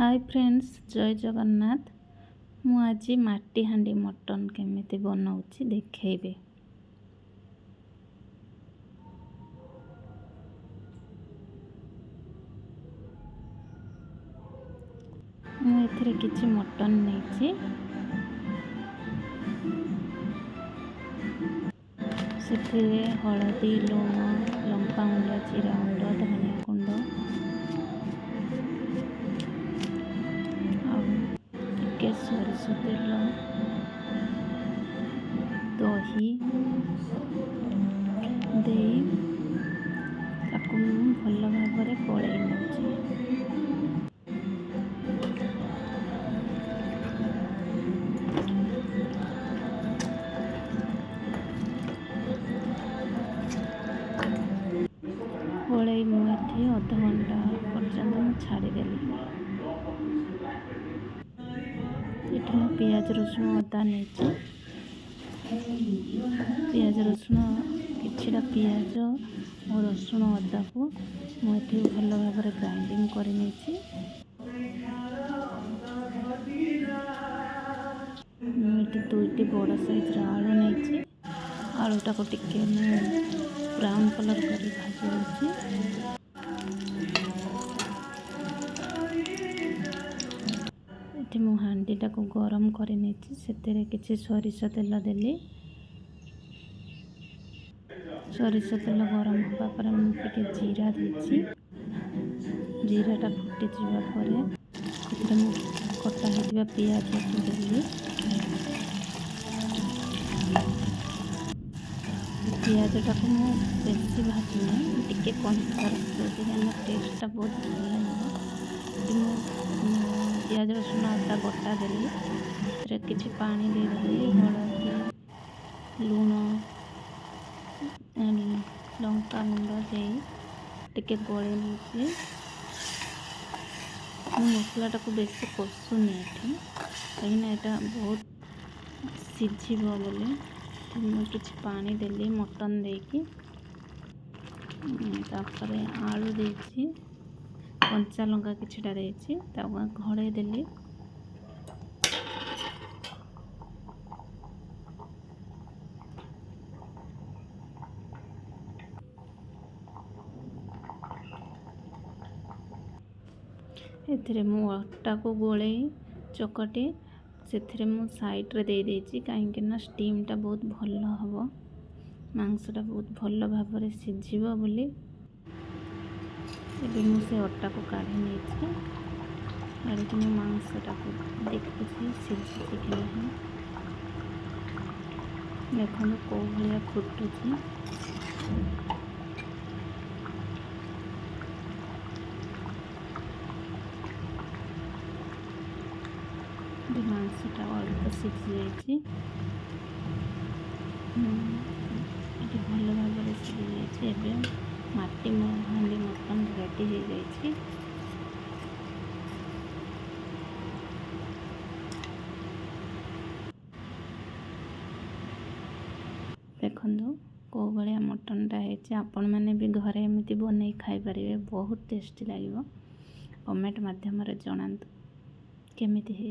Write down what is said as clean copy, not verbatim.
Hi friends, जय जगन्नाथ। मु आज माटी हांडी मटन केमिति बनाऊची देखेबे। मु एथिरे किछि मटन नेछि, सेथिरे हळदी, लूण, लंका गुंड, जीरा गुंड, धनिया गुंड टिके सोरिष तेल, दही दे ताकू भल भाव कड़े नौची। कड़े मुझे अध घंटा पर्यंत छाड़देली। ये पियाज रसुण अदा नहीं, पियाज रसुण किछिटा पियाज और रसुण अदा को मुझे भल भाव ग्राइंडिंग कर दुईटी बड़ साइज आलू नहीं, आलूटा को टिके ब्राउन कलर कर भाजी ये मु हांडीटा को गरम कर किसी सोरिष तेल देली। सोरिष तेल गरम होगा पर मुझे जीरा देछि। जीराटा फुटी जावापर कटा होता पियाज को देली। पियाजटा को मुझे बेसी भाजुना, टिके कंचा रखी टेस्टा बहुत भल लगे। पियाज रसुण अदा बटा देली, किसी पानी देदेली, हलदी लूण लंका गुंड दे टिके गले नहीं। मसलाटा को बेसी कषुनी कहीं यहाँ बहुत सीझब बोली मुझे किसी पानी देली मटन देकी। तापर आलू देछि, कंचा लंका किछिटा देछि, घड़े देली। एथिरे मु अटा को गोले चकटी से मु साइड रे दे देछि, कहीं ना स्टीमटा बहुत भल हम, मांसटा बहुत भल भाव सीझब बोली। एबे मु से अटा को काढ़ी नहीं, काढ़ी मु मांसटा को देखुची सीझी कि नहीं। देखो कौ भाया फुटुची। मांसटा अल्प सीझी भल भाव सीझी जाए। माटी हांडी मटन रेडी हो जाए। देखो कौ भाया मटनटा है। आपण मैंने भी घरे एमती बन खाई पारे, बहुत टेस्टी लगे। कमेंट माध्यम जनातु केमिति है।